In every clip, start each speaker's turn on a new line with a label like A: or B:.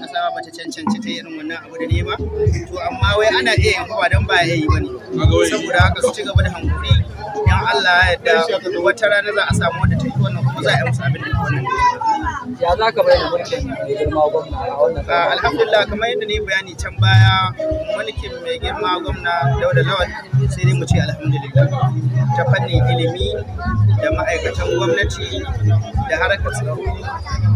A: ƙasa ba ta cancanci ta irin wannan abu da ne ba to amma wai ana iya yin ba dan ba ya yi bane saboda haka su ci gaba da hankuri in Allah ya yarda wata rana za a samu wanda ta yi wannan kuma za a yi musu abin da wannan
B: ya za ka bayyana mulkin mai girma gwamna a wannan
A: alhamdulillah kamar yadda ne bayani can baya mulkin mai girma gwamna Dauda Lawal sai dai mu ce alhamdulillah ta fannin ilimi da ma'aikatan gwamnati da harkar tsaro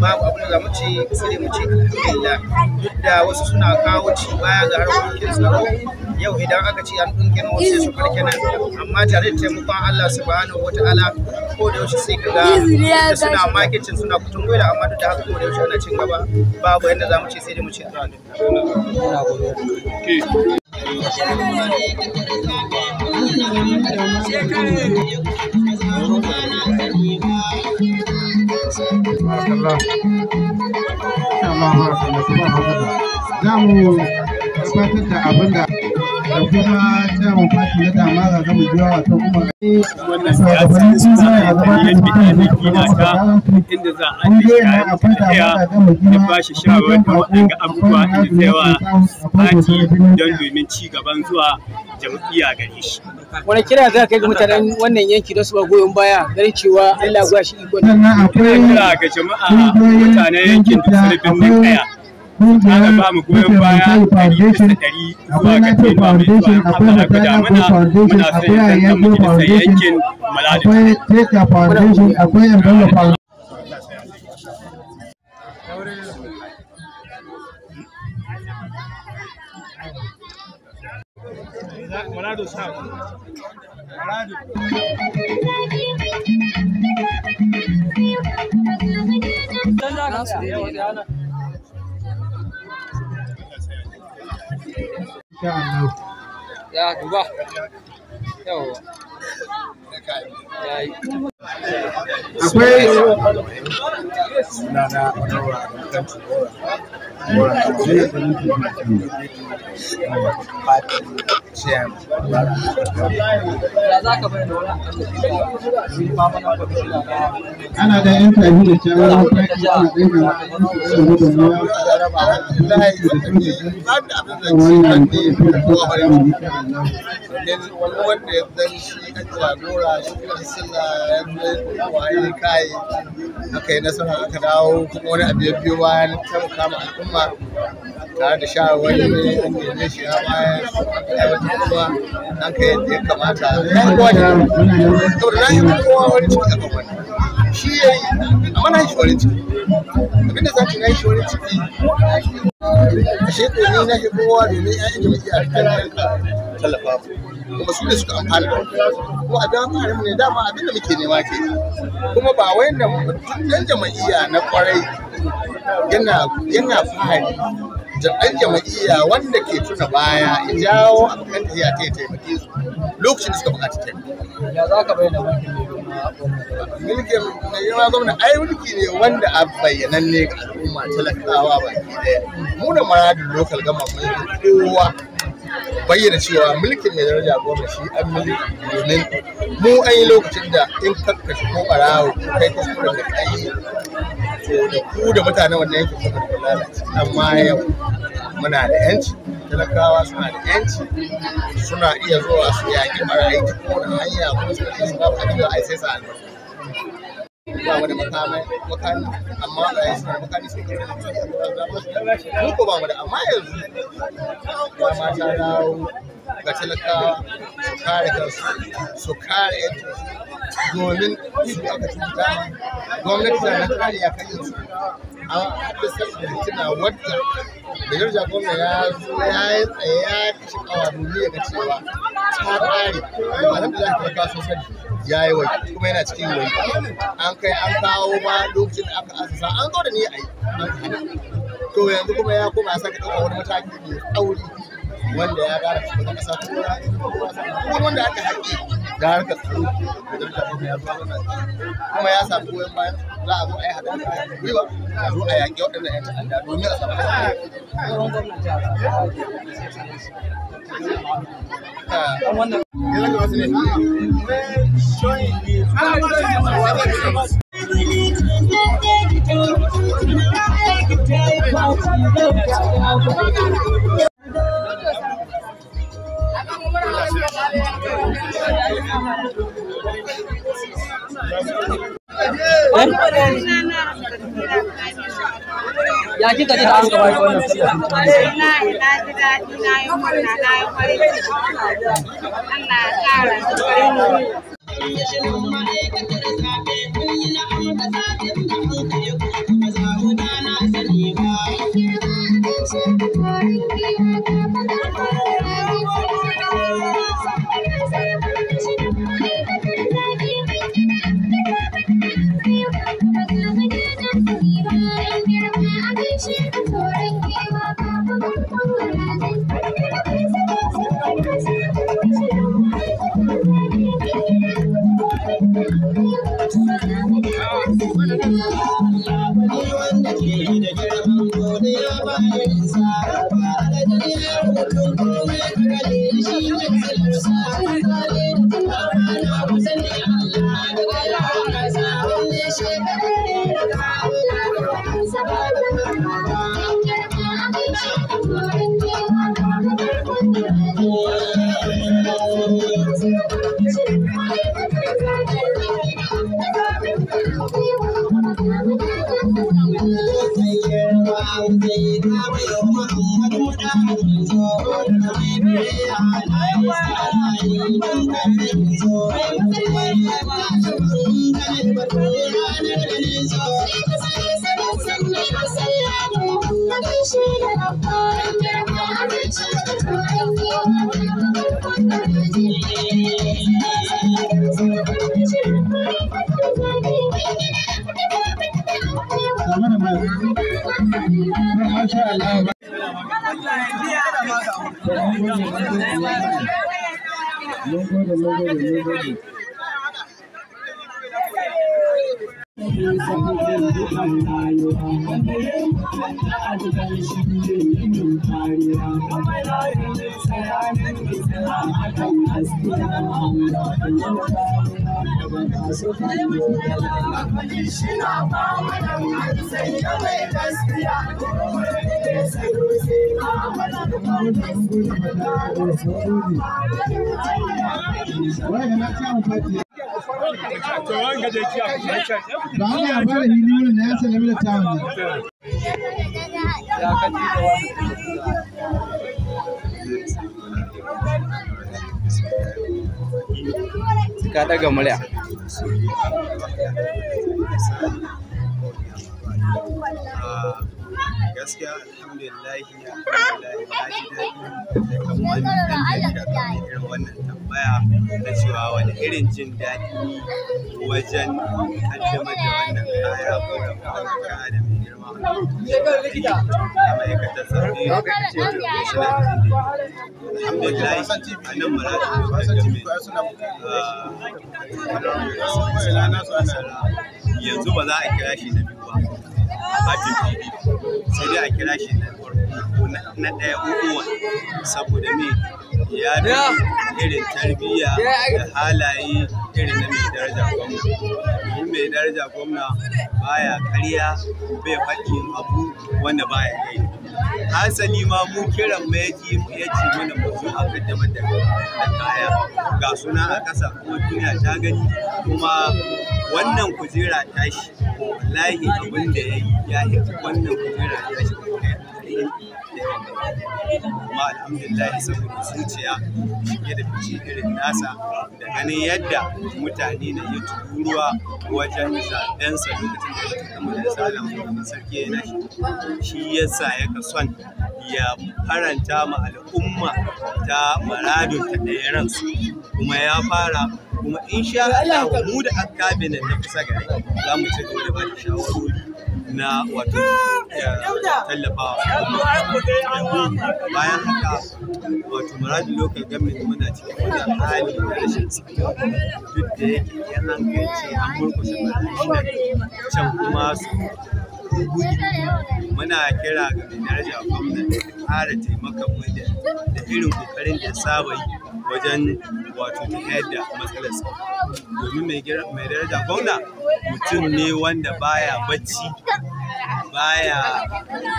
A: babu abin da za mu ce sai dai mu ce alhamdulillah duk da wasu suna kawo ci baya ga harkokin tsaro yau idan aka ce an ɗinke na wasu su farke nan amma tare da taimakon Allah subhanahu wataala ko da yaushe sai kaga da suna marketing suna kutun gwada amma duk da haka ko da yaushe ana cin gaba babu yadda za mu ce sai dai mu ce
C: za mu tabbatar da abin da kuma cewa fati na dama za mu biya wa ta kuma
D: wannan siyasa suna gina ta inda za a yi ya ba shi shawarar da waɗanda abubuwa da zaiwa fati don domin ci gaban zuwa jam'iyya gare shi.
B: Wani kira za ka yi ga mutanen wannan yanki don su ba goyon baya ganin cewa Allah ya shi iko ne.
D: Kira ga jama'a mutanen yankin da birnin Kaya. Ana ba mu goyon baya 100% zuwa ga tenuwa mai zuwa Allah ya guda mana muna son yankin majalisar yankin Maladi.
B: Ya duba. Yawa. Yayi.
C: Akwai
E: sunana
C: ana da yan tafi da cewa
E: wanda ya zan shi a jagora shi kan suna waye kai aka yi nasara aka dawo kuma wani abu ya biyo bayan taimaka ma al'umma tare da shawarwari ne an neme shi a baya aiwatar kuma an kai yadda ya kamata ya yi kowa da saboda na yi kowa wani ciki a kan wani shi ya yi amma na yi shi wani ciki abinda za ki na yi shi wani ciki a shekaru na shi kowa domin ya yi jami'a ta tallafa kuma su ne suka amfana da kuma abin amfani mu ne dama abin da muke nema ke kuma ba wai da ɗan jama'iyya na kwarai yana fahari da ɗan jama'iyya wanda ke tuna baya ya jawo abokan tafiya ta taimake su lokacin da suka buƙaci taimako.
B: Ya za ka bayyana
E: mulkin mai yawa gwamna ai mulki ne wanda a bayyananne ga al'umma talakawa baki ɗaya mu da maradin local gama mun kowa bayyana cewa mulkin mai daraja goma shi an mulki domin mu an yi lokacin da in kakkashi ko ɓarawo ko kai kuskuren da kai to da ku da mutanen wannan yankin kuma da lalace amma yau muna da yanci talakawa suna da yanci suna iya zuwa su yaƙi ɓarayi ta kowane hanya kuma su kai su ba a cikin ai sai sa albarka ba mu da makami amma ɓarayi suna makami sai ka mu ko ba mu da amma yanzu dama ta dawo ga talakawa su kare kansu su kare yancinsu domin su aka cuta gwamnati na tana iyakar yanzu an haddasa da fitina wadda da yarja gwamna ya zo ya yi tsaye ya kashe kawa domin ya ga cewa ta kare alhamdulillah talakawa sun sani ya yi wai kuma yana cikin wai an kai an kawo ba lokacin da aka asasa an zo da ni a yi to yanzu kuma ya koma ya sake ɗauka wani mataki mai tsauri wanda ya gara cikin ƙasa kuma wanda aka haƙi da harkar tsaro da zarta ya zo kuma ya samu goyon bayan za a zo a yi haɗa gwiwa a zo a yaƙi waɗannan 'yan ta'adda domin a samu
F: wannan
B: Ya kika ji da an gaba wannan sallah?
F: Na ji daɗi na yi murna na yi farin ciki. Allah ya ƙara farin
B: Ka daga murya.
A: Gaskiya alhamdulillah na ji daɗi kamar irin wannan tambaya na cewa wani irin jin daɗi wajen kaddamar da wannan kaya ko da wannan kaya da mai girma da ma'aikatar tsaro alhamdulillah a nan yanzu ba za a kira shi na biyu ba a jibi sai dai a kira shi na farko na ɗaya uwa saboda me ya bi irin tarbiyya da halaye irin na mai daraja gwamna domin mai daraja gwamna baya karya bai faɗi abu wanda baya yi hasali ma mu kiran mu ya ce mana mu zo a kaddamar da kaya ga suna a ƙasa kuma duniya ta gani kuma wannan kujera tashi wallahi abin da ya yi ya yi wannan kujera tashi kuma alhamdulillah saboda zuciya shige da fice irin nasa da ganin yadda mutane na yi tururuwa wajen zaɓensa lokacin da ya kama da salam sarki ya nashi shi yasa ya son ya faranta ma al'umma ta maradun ta ɗaya ransu kuma ya fara kuma insha Allah mu da akabinet na kusa gare za mu ci gaba da ba da shawarwari na wato tallafawa bayan haka wato maradun local government muna cikin wani hali na rashin tsaro duk da yake yan hankalci an murkushe can kuma su muna kira ga mai daraja gwamnati ƙara taimakon mu da irin kokarin da saba yi wajen wato tafiyar da matsalar tsaro domin mai daraja gwamna mutum ne wanda baya bacci
D: baya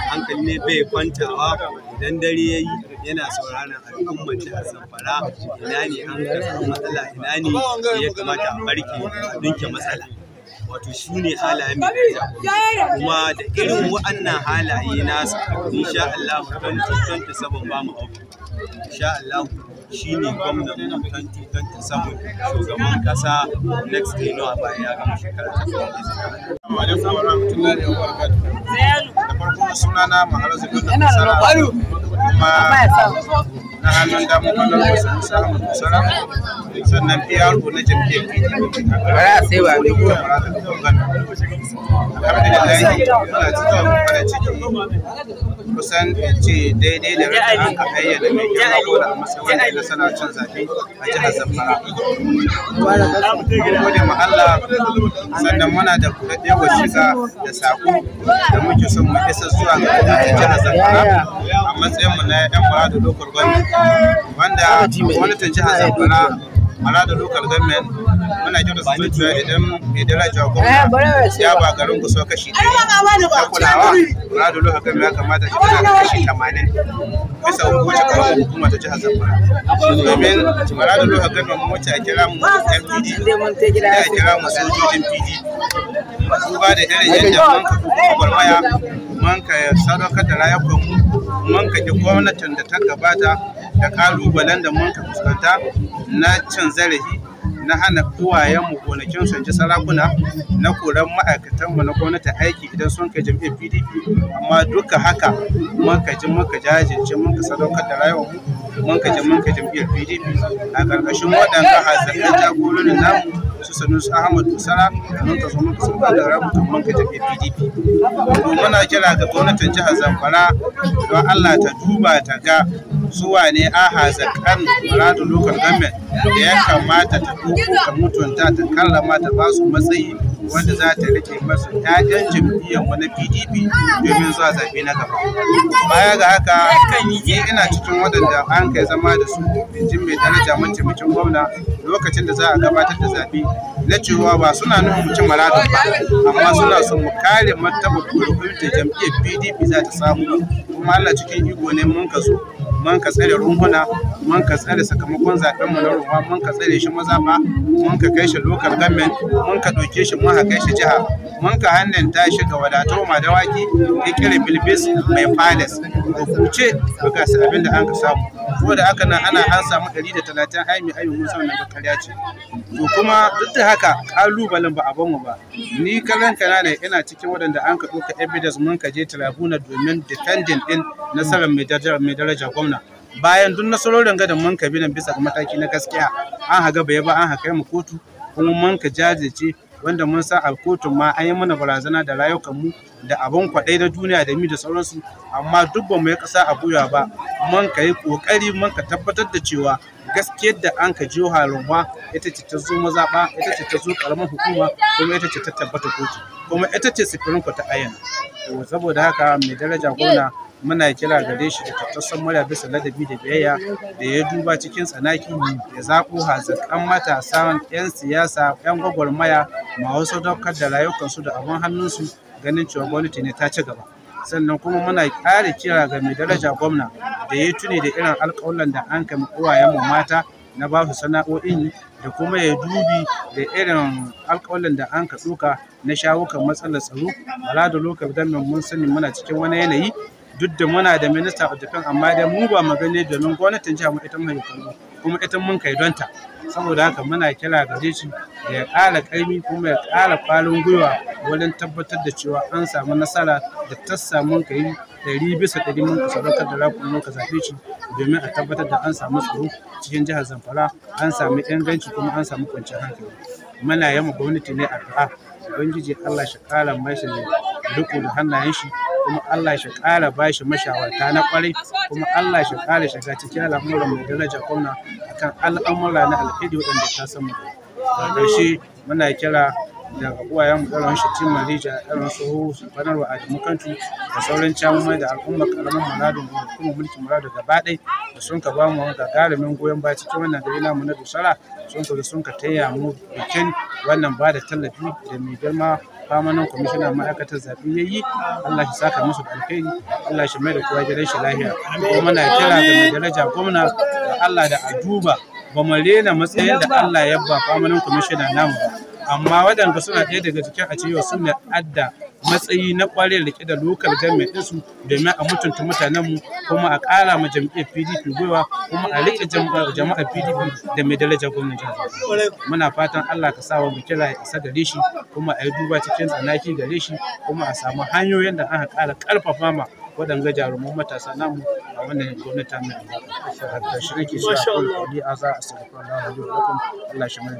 D: hankali ne bai kwantawa idan dare yayi yana sauraron al'ummar jihar Zamfara ina ne an samu matsala ina ne ya kamata a barke a dinke matsala. Wato shi ne halaye mai kuma da irin waɗannan halaye nasa insha Allah 2027 ba mu auki insha Allah shi ne gwamnan 2027 shugaban ƙasa next day no bayan ya gama shekara ta da
C: farko sunana Maharazu Bello kuma na hannun damu kallon wasu musara sannan PRO na jam'iyyar PDP alhamdulillah muna cikin farin ciki kusan ce daidai da rata an ka ayyana mai girma gona a matsayin da nasara cin zaɓe a jihar Zamfara. Gode ma Allah sannan muna da kuɗaɗɗen wasiƙa da saƙo da muke son mu isa zuwa ga jihar Zamfara a matsayinmu na 'yan Maradu Local Government wanda gwamnatin jihar Zamfara Maradu Local Government muna kyau da su cewa idan mai daraja gwamna ya ba garin ku so kashi 100 na kulawa Maradu Local Government ya kamata shi tana da kashi 80 bisa wuce karamar hukuma ta jihar Zamfara domin Maradu Local Government mu wuce a kira mu PDP a kira mu sojojin PDP duba da irin yadda mun ka kuma gwarmaya mun ka sadaukar da rayukanmu mun ka ki gwamnatin da ta gabata da kalubalen da mun ka fuskanta na cin zarafi na hana uwayenmu gonakin su ji sarakuna na koran ma'aikatanmu na gwamnati aiki idan sun kai jam'iyyar PDP amma duka haka mun ka ji muka jajirce mun ka sadaukar da rayuwarmu mun ka ji jam'iyyar PDP a ƙarƙashin waɗanda hazaƙan jagororin namu su Sanusi Ahmad Usara mun ka zo mun ka sadaukar da rayuwarmu mun ka jam'iyyar PDP. Muna kira ga gwamnatin jihar Zamfara don Allah ta duba ta ga zuwa ne a hazaƙan Maradu Local Government da ya kamata ta ta mutunta ta karrama ta ba su matsayi wanda za ta rike masu ƴaƴan jam'iyyar mu na PDP domin zuwa zaɓe na gaba. Baya ga haka ni ina cikin waɗanda an kai zama da su jin mai daraja mataimakin gwamna lokacin da za a gabatar da zaɓe na cewa ba suna nufin mu ci Maradu ba amma suna son mu kare martaba da jam'iyyar PDP za ta samu kuma Allah cikin iko ne mun ka zo mun ka tsare runhuna mun ka tsare sakamakon zaben mu na ruwa mun ka tsare shi mazaɓa mun ka kai shi local government mun ka ɗauke shi mun ka kai shi jiha mun ka hannanta shi ga wadatar madawaki ya kira bilbis mai palace rubuce ga abin da an ka samu ko da aka nan ana an samu 130 aimi mun san nan ƙarya ce to kuma duk da haka kalubalen ba a ban mu ba ni kallon kana ne ina cikin waɗanda an ka ɗauka evidence mun ka je tribunal domin defending din nasarar mai daraja gwamna bayan duk nasarorin gadan mun ka bi nan bisa ga mataki na gaskiya an haga bai ba an haka mu kotu kuma mun ka jajirce wanda mun san a kotun ma an yi mana barazana da rayukanmu da abin kwaɗai na duniya da mi da sauransu amma duk ba mu yi ƙasa a buya ba mun ka yi ƙoƙari mun ka tabbatar da cewa gaskiyar da an ka jiyo halumma ita ce ta zo mazaɓa ita ce ta zo ƙaramin hukuma kuma ita ce ta tabbata kotu kuma ita ce sifirin ku ta ayyana saboda haka mai daraja gwamna muna kira gare shi da tattasan murya bisa ladabi da biyayya da ya duba cikin tsanaki ya zaɓo hazaƙan matasa 'yan siyasa 'yan gwagwarmaya masu sadaukar da rayukansu da abin hannunsu ganin cewa gwamnati ne ta ci gaba sannan kuma muna ƙara kira ga mai daraja gwamna da ya tuni da irin alƙawalan da an kama uwayenmu mata na ba su sana'o'in da kuma ya dubi da irin alƙawalan da an ka ɗauka na shawo kan matsalar tsaro Maradu Local Government mun sani muna cikin wani yanayi duk da muna da Minister of Defense amma dai mu ba magane domin gwamnatin jiha mu ita mai kallo kuma ita mun kai donta saboda haka muna kira gare shi da ya ƙara ƙaimi kuma ya ƙara ƙwarin gwiwa wajen tabbatar da cewa an samu nasara da ta samu kai 100% mun sadaukar da rakun muka zaɓe shi domin a tabbatar da an samu tsaro cikin jihar Zamfara an samu inganci kuma an samu kwanciyar hankali muna yamma gwamnati ne addu'a ubangiji Allah shi ƙara mashi riko da hannayen shi kuma Allah shi ƙara bashi mashawarta na ƙwarai kuma Allah shi ƙara shiga cikin al'amuran mai daraja gwamna akan al'amura na alheri waɗanda ta samu da ƙarshe muna kira da uwayen mu irin shi Tim Marija irin su Banarwa Adamu Kantu da sauran camumai da al'ummar karamin Maradu da kuma mulkin Maradu gaba ɗaya da sun ka ba mu gagarumin goyon baya cikin wannan gari namu na Dusara sun ka taya mu bikin wannan ba da tallafi da mai girma famanan kwamishinan ma'aikatar zaɓe ya yi. Allah shi saka musu da alkhairi, Allah shi mai da kowa gidan shi lahiya. Kuma muna kira da mai daraja gwamna da Allah da a duba, ba mu rena matsayin da Allah ya ba famanan kwamishinan namu ba, amma waɗanda suna ɗaya daga cikin a cewa sun adda matsayi na ƙwarin rike da local government ɗinsu domin a mutunta mutanenmu, kuma a ƙara ma jam'iyyar PDP gwiwa, kuma a riƙe jama'ar PDP da mai daraja gwamnan jihar. Muna fatan Allah ka sa wa mu kira ya isa gare shi, kuma a yi duba cikin tsanaki gare shi, kuma a samu hanyoyin da aka ƙara ƙarfafa ma waɗanda jaruman matasa namu a wannan gwamnati mai albarka. Da shi nake shi a kawai a za a sarrafa Allah shi mai